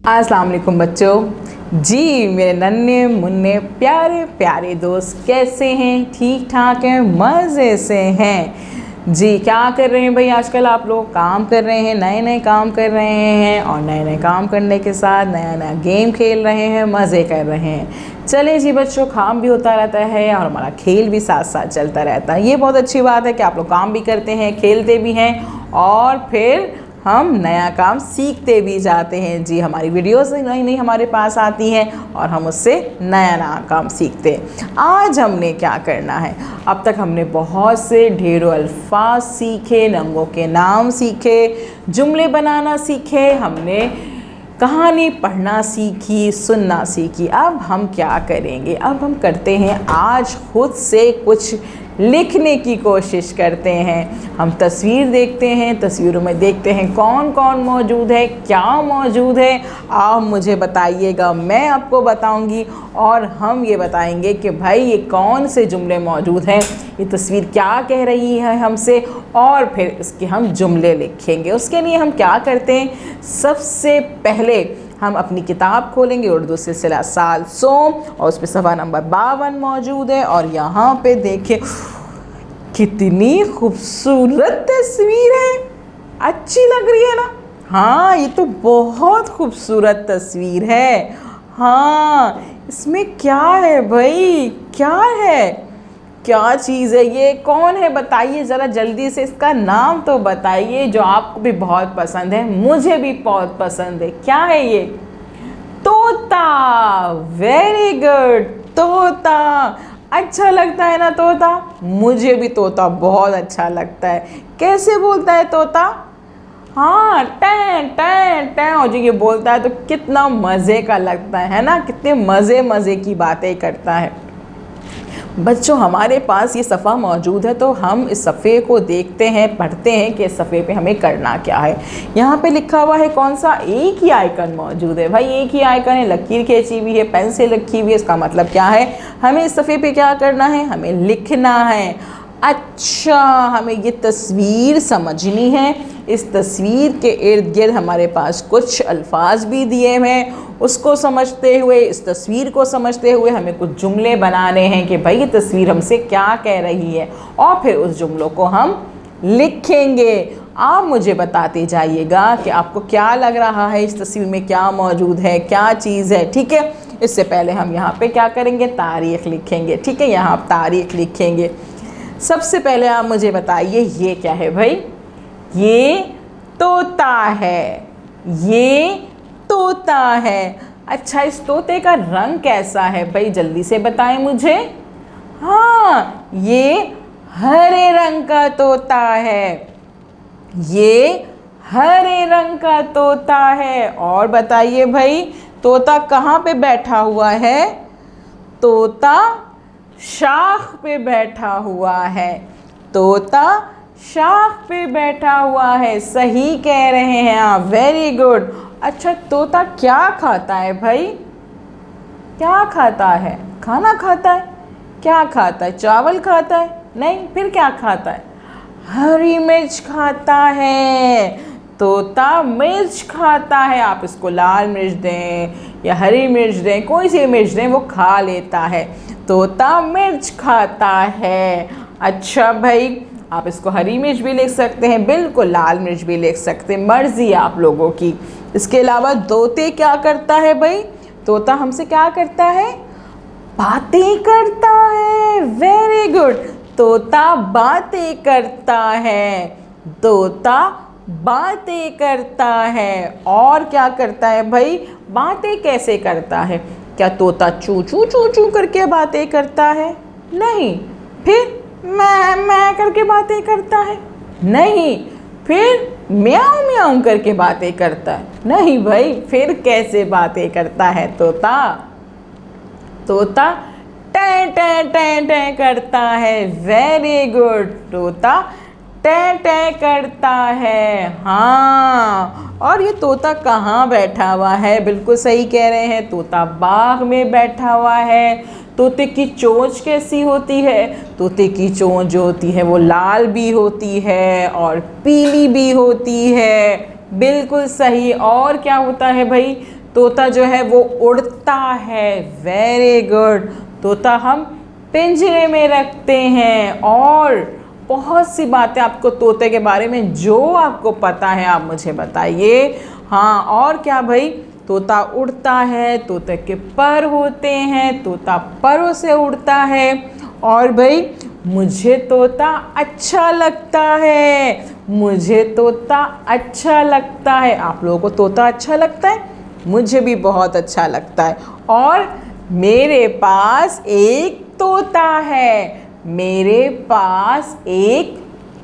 अस्सलाम वालेकुम बच्चों जी, मेरे नन्हे मुन्ने प्यारे प्यारे दोस्त कैसे हैं? ठीक ठाक हैं, मज़े से हैं जी। क्या कर रहे हैं भाई? आजकल आप लोग काम कर रहे हैं, नए नए काम कर रहे हैं और नए नए काम करने के साथ नया नया गेम खेल रहे हैं, मज़े कर रहे हैं। चले जी बच्चों, काम भी होता रहता है और हमारा खेल भी साथ साथ चलता रहता है। ये बहुत अच्छी बात है कि आप लोग काम भी करते हैं, खेलते भी हैं और फिर हम नया काम सीखते भी जाते हैं जी। हमारी वीडियोस नई नई हमारे पास आती हैं और हम उससे नया नया काम सीखते हैं। आज हमने क्या करना है? अब तक हमने बहुत से ढेरों अल्फाज सीखे, रंगों के नाम सीखे, जुमले बनाना सीखे, हमने कहानी पढ़ना सीखी, सुनना सीखी। अब हम क्या करेंगे? अब हम करते हैं आज खुद से कुछ लिखने की कोशिश करते हैं। हम तस्वीर देखते हैं, तस्वीरों में देखते हैं कौन कौन मौजूद है, क्या मौजूद है। आप मुझे बताइएगा, मैं आपको बताऊंगी और हम ये बताएंगे कि भाई ये कौन से जुमले मौजूद हैं, ये तस्वीर क्या कह रही है हमसे, और फिर इसके हम जुमले लिखेंगे। उसके लिए हम क्या करते हैं? सबसे पहले हम अपनी किताब खोलेंगे, उर्दू सिलसिला साल सोम, और उस पर सफ़ा नंबर 52 मौजूद है। और यहाँ पे देखें कितनी खूबसूरत तस्वीर है, अच्छी लग रही है ना? हाँ, ये तो बहुत खूबसूरत तस्वीर है। हाँ, इसमें क्या है भाई? क्या है? क्या चीज़ है ये? कौन है? बताइए ज़रा जल्दी से, इसका नाम तो बताइए जो आपको भी बहुत पसंद है, मुझे भी बहुत पसंद है। क्या है ये? तोता। वेरी गुड, तोता। अच्छा लगता है ना तोता? मुझे भी तोता बहुत अच्छा लगता है। कैसे बोलता है तोता? हाँ, टैं टैं टैं और जो ये बोलता है तो कितना मज़े का लगता है ना? कितने मज़े मज़े की बातें करता है। बच्चों, हमारे पास ये सफ़ा मौजूद है तो हम इस सफ़े को देखते हैं, पढ़ते हैं कि इस सफ़े पे हमें करना क्या है। यहाँ पे लिखा हुआ है कौन सा? एक ही आइकन मौजूद है भाई, एक ही आइकन है, लकीर खींची हुई है, पेंसिल रखी हुई है। इसका मतलब क्या है? हमें इस सफ़े पे क्या करना है? हमें लिखना है। अच्छा, हमें ये तस्वीर समझनी है। इस तस्वीर के इर्द गिर्द हमारे पास कुछ अल्फाज भी दिए हुए हैं, उसको समझते हुए, इस तस्वीर को समझते हुए हमें कुछ जुमले बनाने हैं कि भाई ये तस्वीर हमसे क्या कह रही है, और फिर उस जुमलों को हम लिखेंगे। आप मुझे बताते जाइएगा कि आपको क्या लग रहा है, इस तस्वीर में क्या मौजूद है, क्या चीज़ है। ठीक है, इससे पहले हम यहाँ पे क्या करेंगे? तारीख़ लिखेंगे। ठीक है, यहाँ आप तारीख़ लिखेंगे। सबसे पहले आप मुझे बताइए ये क्या है भाई? ये तोता है, ये तोता है। अच्छा, इस तोते का रंग कैसा है भाई? जल्दी से बताएं मुझे। हाँ, ये हरे रंग का तोता है, ये हरे रंग का तोता है। और बताइए भाई, तोता कहाँ पे बैठा हुआ है? तोता शाख पे बैठा हुआ है, तोता शाख पे बैठा हुआ है। सही कह रहे हैं आप, वेरी गुड। अच्छा, तोता क्या खाता है भाई? क्या खाता है? खाना खाता है? क्या खाता है? चावल खाता है? नहीं, फिर क्या खाता है? हरी मिर्च खाता है। तोता मिर्च खाता है। आप इसको लाल मिर्च दें या हरी मिर्च दें, कोई सी मिर्च दें, वो खा लेता है। तोता मिर्च खाता है। अच्छा भाई, आप इसको हरी मिर्च भी लिख सकते हैं, बिल्कुल लाल मिर्च भी लिख सकते हैं, मर्ज़ी आप लोगों की। इसके अलावा तोते क्या करता है भाई? तोता हमसे क्या करता है? बातें करता है। वेरी गुड, तोता बातें करता है, तोता बातें करता है। और क्या करता है भाई? बातें कैसे करता है? क्या तोता चू चू चू चू करके बातें करता है? नहीं। फिर मैं करके बातें करता है? नहीं। फिर म्याऊं म्याऊं करके बातें करता है? नहीं भाई। फिर कैसे बातें करता है तोता? तोता टैं टैं टैं टैं करता है। वेरी गुड, तोता टैं टैं करता है। हाँ, और ये तोता कहाँ बैठा हुआ है? बिल्कुल सही कह रहे हैं, तोता बाग में बैठा हुआ है। तोते की चोंच कैसी होती है? तोते की चोंच जो होती है वो लाल भी होती है और पीली भी होती है। बिल्कुल सही। और क्या होता है भाई? तोता जो है वो उड़ता है। Very good. तोता हम पिंजरे में रखते हैं। और बहुत सी बातें आपको तोते के बारे में जो आपको पता है आप मुझे बताइए। हाँ, और क्या भाई? तोता उड़ता है, तोते के पर होते हैं, तोता परों से उड़ता है। और भाई मुझे तोता अच्छा लगता है, मुझे तोता अच्छा लगता है। आप लोगों को तोता अच्छा लगता है? मुझे भी बहुत अच्छा लगता है। और मेरे पास एक तोता है, मेरे पास एक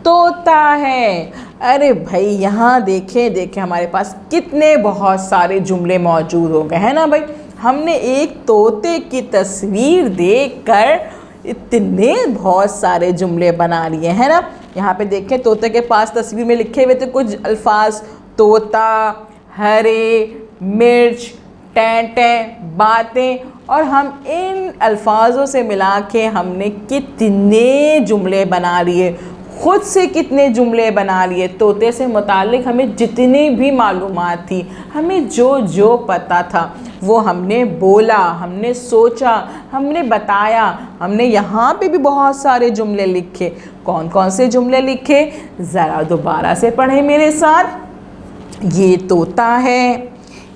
तोता है। अरे भाई यहाँ देखें हमारे पास कितने बहुत सारे जुमले मौजूद हो गए हैं ना भाई। हमने एक तोते की तस्वीर देखकर इतने बहुत सारे जुमले बना लिए हैं ना। यहाँ पे देखें, तोते के पास तस्वीर में लिखे हुए थे कुछ अल्फाज, तोता, हरे, मिर्च, टें बातें। और हम इन अल्फाजों से मिला के हमने कितने जुमले बना लिए, खुद से कितने जुमले बना लिए। तोते से मुताल्लिक़ हमें जितनी भी मालूमात थी, हमें जो जो पता था वो हमने बोला, हमने सोचा, हमने बताया। हमने यहाँ पे भी बहुत सारे जुमले लिखे। कौन कौन से जुमले लिखे? ज़रा दोबारा से पढ़ें मेरे साथ। ये तोता है,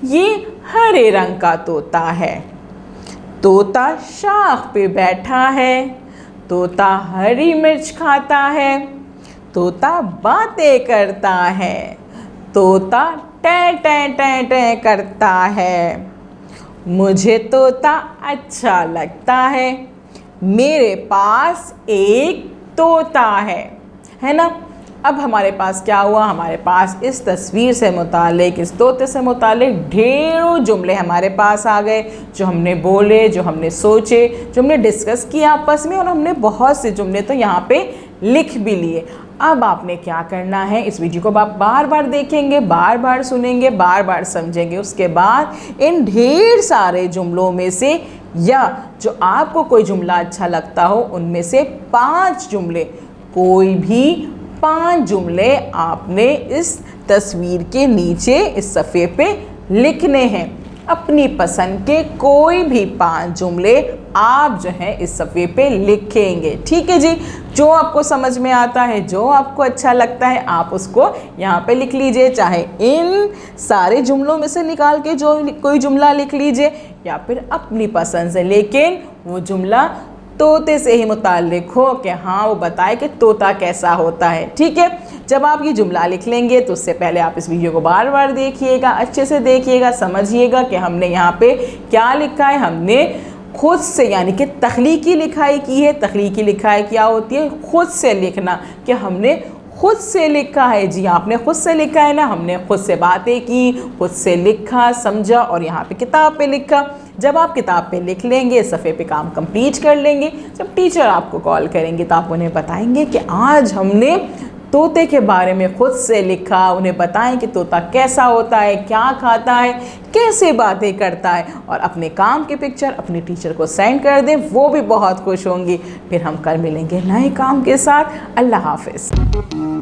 ये हरे रंग का तोता है। तोता शाख पे बैठा है, तोता हरी मिर्च खाता है, तोता बातें करता है, तोता टें टें टें टें करता है। मुझे तोता अच्छा लगता है, मेरे पास एक तोता है ना। अब हमारे पास क्या हुआ? हमारे पास इस तस्वीर से मुतालिक, इस तोते से मुतालिक ढेरों जुमले हमारे पास आ गए, जो हमने बोले, जो हमने सोचे, जो हमने डिस्कस किया आपस में। और हमने बहुत से जुमले तो यहाँ पे लिख भी लिए। अब आपने क्या करना है, इस वीडियो को आप बार बार देखेंगे, बार बार सुनेंगे, बार बार समझेंगे। उसके बाद इन ढेर सारे जुमलों में से या जो आपको कोई जुमला अच्छा लगता हो उनमें से 5 जुमले, कोई भी 5 जुमले आपने इस तस्वीर के नीचे इस सफ़े पे लिखने हैं। अपनी पसंद के कोई भी 5 जुमले आप जो है इस सफ़े पे लिखेंगे। ठीक है जी। जो आपको समझ में आता है, जो आपको अच्छा लगता है, आप उसको यहाँ पे लिख लीजिए। चाहे इन सारे जुमलों में से निकाल के जो कोई जुमला लिख लीजिए, या फिर अपनी पसंद से, लेकिन वो जुमला तोते से ही मुताल्लिक हो कि हाँ वो बताए कि तोता कैसा होता है। ठीक है। जब आप ये जुमला लिख लेंगे तो उससे पहले आप इस वीडियो को बार बार देखिएगा, अच्छे से देखिएगा, समझिएगा कि हमने यहाँ पे क्या लिखा है। हमने खुद से यानी कि तख्लीकी लिखाई की है। तख्लीकी लिखाई क्या होती है? खुद से लिखना, कि हमने खुद से लिखा है। जी, आपने खुद से लिखा है ना। हमने खुद से बातें की, खुद से लिखा, समझा और यहाँ पे किताब पे लिखा। जब आप किताब पे लिख लेंगे, सफ़े पे काम कंप्लीट कर लेंगे, जब टीचर आपको कॉल करेंगे तो आप उन्हें बताएंगे कि आज हमने तोते के बारे में खुद से लिखा। उन्हें बताएं कि तोता कैसा होता है, क्या खाता है, कैसे बातें करता है, और अपने काम की पिक्चर अपने टीचर को सेंड कर दें। वो भी बहुत खुश होंगी। फिर हम कल मिलेंगे नए काम के साथ। अल्लाह हाफ़िज़।